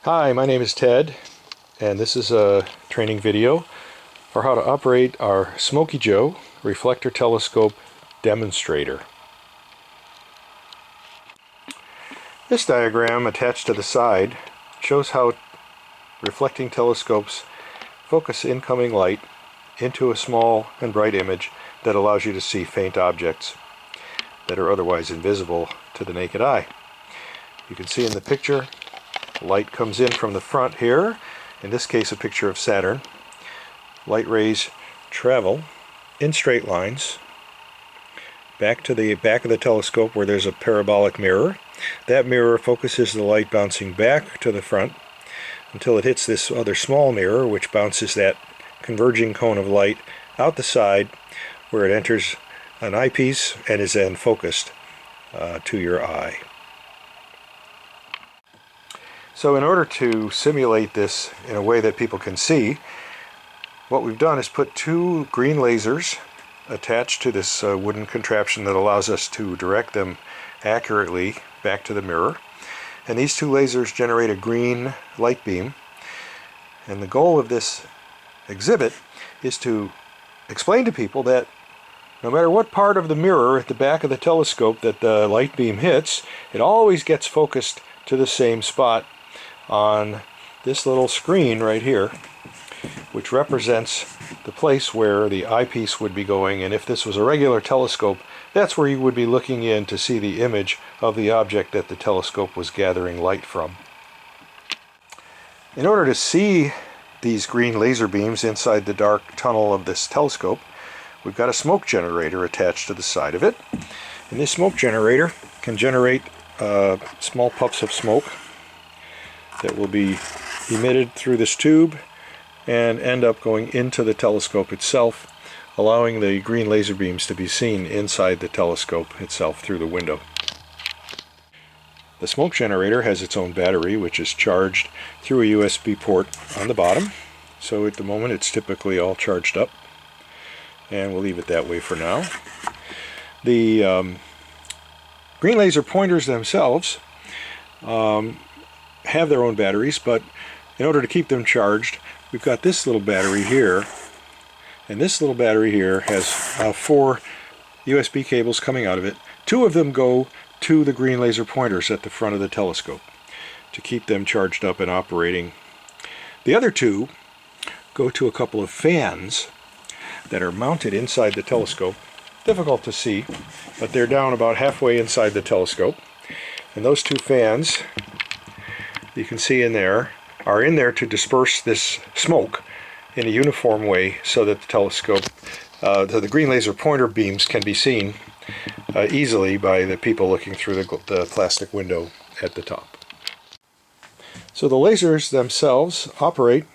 Hi, my name is Ted, and this is a training video for how to operate our Smokey Joe Reflector Telescope Demonstrator. This diagram attached to the side shows how reflecting telescopes focus incoming light into a small and bright image that allows you to see faint objects that are otherwise invisible to the naked eye. You can see in the picture light comes in from the front here, in this case a picture of Saturn. Light rays travel in straight lines back to the back of the telescope where there's a parabolic mirror. That mirror focuses the light bouncing back to the front until it hits this other small mirror, which bounces that converging cone of light out the side where it enters an eyepiece and is then focused to your eye. So in order to simulate this in a way that people can see, what we've done is put two green lasers attached to this wooden contraption that allows us to direct them accurately back to the mirror. And these two lasers generate a green light beam. And the goal of this exhibit is to explain to people that no matter what part of the mirror at the back of the telescope that the light beam hits, it always gets focused to the same spot on this little screen right here, which represents the place where the eyepiece would be going. And if this was a regular telescope, that's where you would be looking in to see the image of the object that the telescope was gathering light from. In order to see these green laser beams inside the dark tunnel of this telescope, we've got a smoke generator attached to the side of it. And this smoke generator can generate small puffs of smoke that will be emitted through this tube and end up going into the telescope itself, allowing the green laser beams to be seen inside the telescope itself through the window. The smoke generator has its own battery, which is charged through a USB port on the bottom. So at the moment it's typically all charged up, and we'll leave it that way for now. The green laser pointers themselves have their own batteries, but in order to keep them charged, we've got this little battery here, and this little battery here has 4 USB cables coming out of it. 2 of them go to the green laser pointers at the front of the telescope to keep them charged up and operating. The other 2 go to a couple of fans that are mounted inside the telescope. Difficult to see, but they're down about halfway inside the telescope. And those 2 fans, you can see in there, are in there to disperse this smoke in a uniform way so that the telescope, the green laser pointer beams can be seen easily by the people looking through the plastic window at the top. So the lasers themselves operate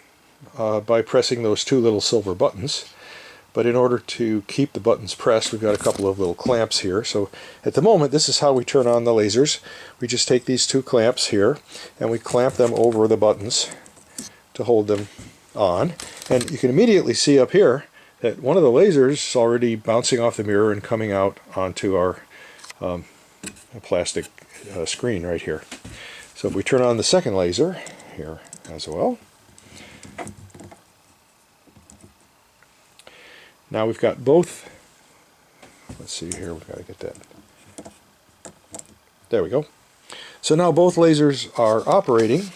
by pressing those 2 little silver buttons. But in order to keep the buttons pressed, we've got a couple of little clamps here. So at the moment, this is how we turn on the lasers. We just take these 2 clamps here and we clamp them over the buttons to hold them on. And you can immediately see up here that one of the lasers is already bouncing off the mirror and coming out onto our plastic screen right here. So if we turn on the second laser here as well, now we've got both. Let's see here, we've got to get that. There we go. So now both lasers are operating.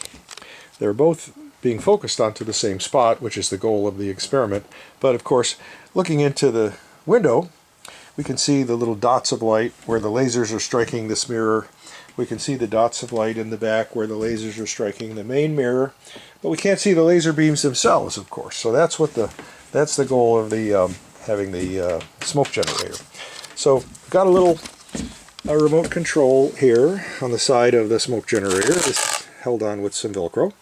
They're both being focused onto the same spot, which is the goal of the experiment. But of course, looking into the window, we can see the little dots of light where the lasers are striking this mirror. We can see the dots of light in the back where the lasers are striking the main mirror. But we can't see the laser beams themselves, of course. So that's the goal of the having the smoke generator. So we've got a remote control here on the side of the smoke generator. This is held on with some Velcro.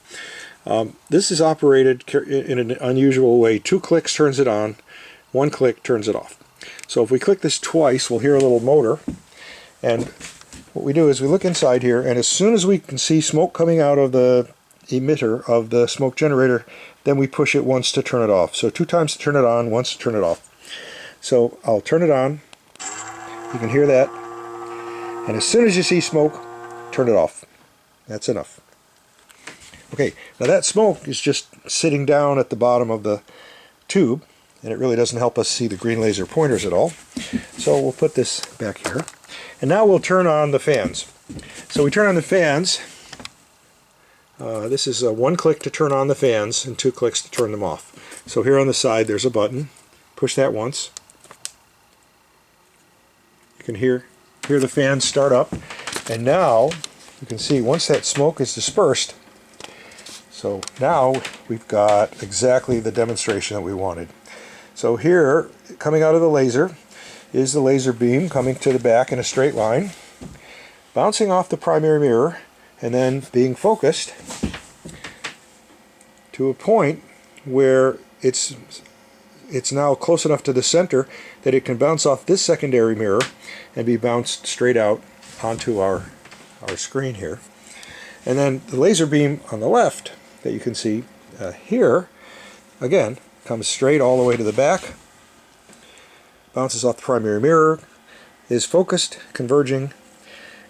This is operated in an unusual way. 2 clicks turns it on, 1 click turns it off. So if we click this twice, we'll hear a little motor. And what we do is we look inside here, and as soon as we can see smoke coming out of the emitter of the smoke generator, then we push it once to turn it off. So 2 times to turn it on, once to turn it off. So I'll turn it on. You can hear that. And as soon as you see smoke, turn it off. That's enough. Okay, now that smoke is just sitting down at the bottom of the tube, and it really doesn't help us see the green laser pointers at all. So we'll put this back here. And now we'll turn on the fans. So we turn on the fans. This is one click to turn on the fans and 2 clicks to turn them off. So here on the side there's a button. Push that once. You can hear the fans start up. And now you can see once that smoke is dispersed, so now we've got exactly the demonstration that we wanted. So here, coming out of the laser, is the laser beam coming to the back in a straight line, bouncing off the primary mirror, and then being focused to a point where it's now close enough to the center that it can bounce off this secondary mirror and be bounced straight out onto our screen here. And then the laser beam on the left that you can see here, again, comes straight all the way to the back, bounces off the primary mirror, is focused, converging.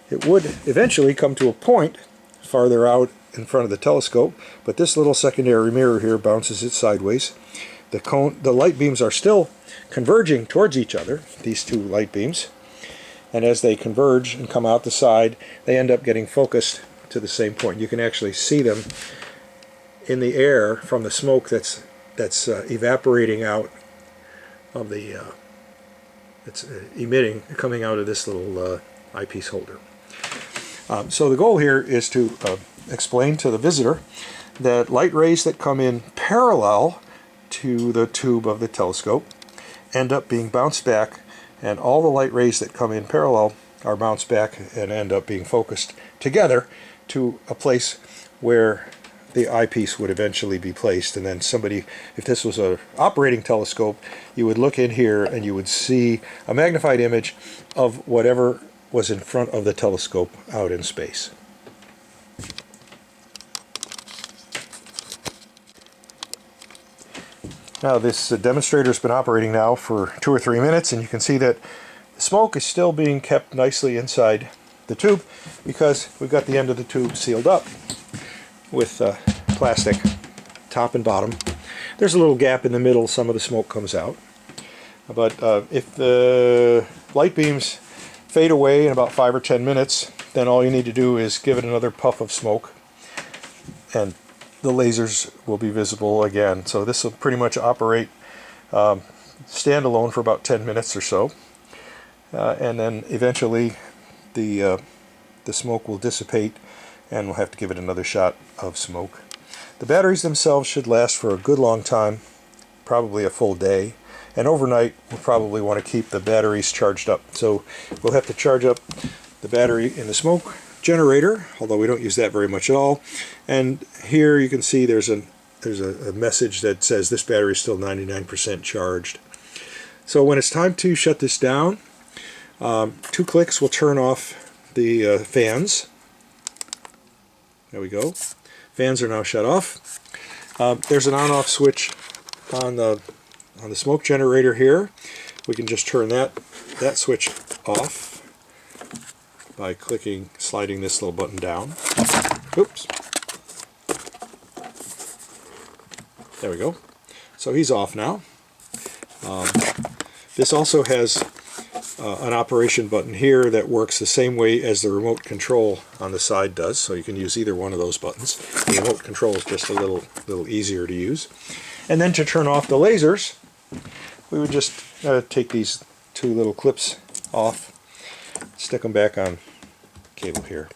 It would eventually come to a point farther out in front of the telescope, but this little secondary mirror here bounces it sideways. The light beams are still converging towards each other, these two light beams, and as they converge and come out the side, they end up getting focused to the same point. You can actually see them in the air from the smoke that's evaporating out of the it's emitting, coming out of this little eyepiece holder. So the goal here is to explain to the visitor that light rays that come in parallel to the tube of the telescope end up being bounced back, and all the light rays that come in parallel are bounced back and end up being focused together to a place where the eyepiece would eventually be placed. And then somebody, if this was an operating telescope, you would look in here and you would see a magnified image of whatever was in front of the telescope out in space. Now this demonstrator has been operating now for 2 or 3 minutes, and you can see that the smoke is still being kept nicely inside the tube because we've got the end of the tube sealed up with plastic top and bottom. There's a little gap in the middle, some of the smoke comes out. But if the light beams fade away in about 5 or 10 minutes, then all you need to do is give it another puff of smoke and the lasers will be visible again. So this will pretty much operate standalone for about 10 minutes or so. And then eventually the smoke will dissipate and we'll have to give it another shot of smoke. The batteries themselves should last for a good long time, probably a full day. And overnight we'll probably want to keep the batteries charged up. So we'll have to charge up the battery in the smoke generator, although we don't use that very much at all. And here you can see there's a message that says this battery is still 99% charged. So when it's time to shut this down, 2 clicks will turn off the fans. There we go. Fans are now shut off. There's an on-off switch on the smoke generator here. We can just turn that switch off by sliding this little button down. Oops. There we go. So he's off now. This also has an operation button here that works the same way as the remote control on the side does, so you can use either one of those buttons. The remote control is just a little easier to use. And then to turn off the lasers, we would just take these 2 little clips off, stick them back on cable here.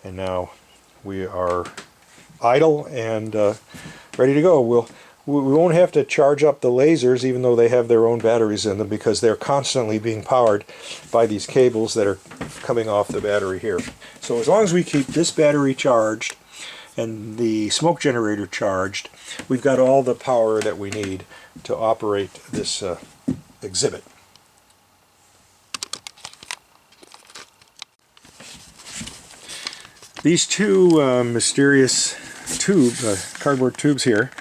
And now we are idle and ready to go. We won't have to charge up the lasers, even though they have their own batteries in them, because they're constantly being powered by these cables that are coming off the battery here. So as long as we keep this battery charged and the smoke generator charged, we've got all the power that we need to operate this exhibit. These 2 mysterious cardboard tubes here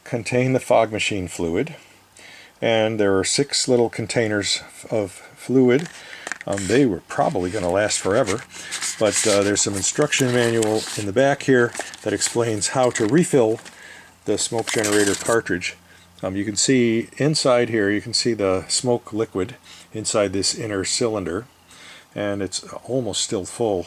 contain the fog machine fluid, and there are 6 little containers of fluid They were probably going to last forever, but there's some instruction manual in the back here that explains how to refill the smoke generator cartridge. You can see inside here, you can see the smoke liquid inside this inner cylinder, and it's almost still full.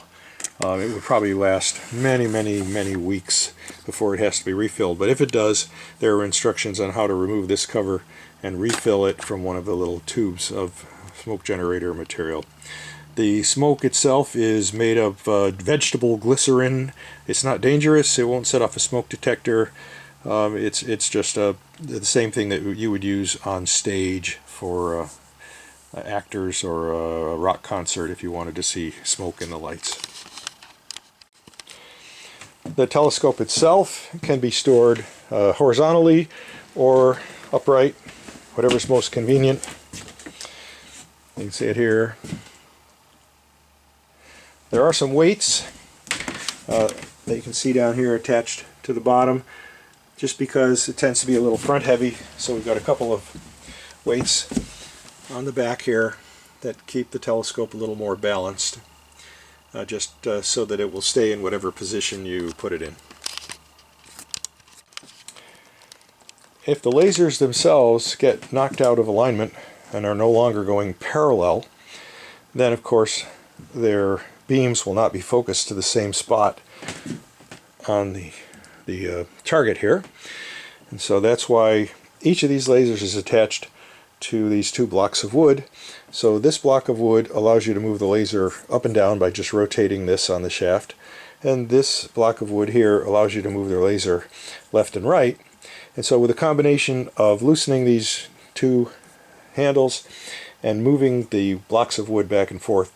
It would probably last many weeks before it has to be refilled, but if it does, there are instructions on how to remove this cover and refill it from one of the little tubes of smoke generator material. The smoke itself is made of vegetable glycerin. It's not dangerous, it won't set off a smoke detector. It's just the same thing that you would use on stage for actors or a rock concert if you wanted to see smoke in the lights. The telescope itself can be stored horizontally or upright, whatever's most convenient. You can see it here. There are some weights that you can see down here attached to the bottom, just because it tends to be a little front heavy, so we've got a couple of weights on the back here that keep the telescope a little more balanced. Just so that it will stay in whatever position you put it in. If the lasers themselves get knocked out of alignment and are no longer going parallel, then of course their beams will not be focused to the same spot on the target here. And so that's why each of these lasers is attached to these two blocks of wood. So this block of wood allows you to move the laser up and down by just rotating this on the shaft, and this block of wood here allows you to move the laser left and right. And so with a combination of loosening these two handles and moving the blocks of wood back and forth,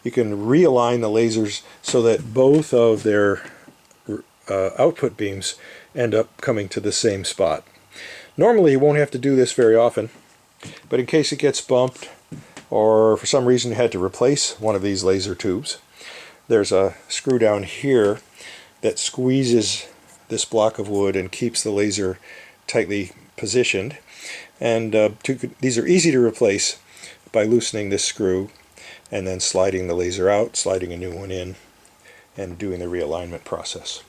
you can realign the lasers so that both of their output beams end up coming to the same spot. Normally you won't have to do this very often, but in case it gets bumped or for some reason you had to replace one of these laser tubes, there's a screw down here that squeezes this block of wood and keeps the laser tightly positioned. And these are easy to replace by loosening this screw and then sliding the laser out, sliding a new one in, and doing the realignment process.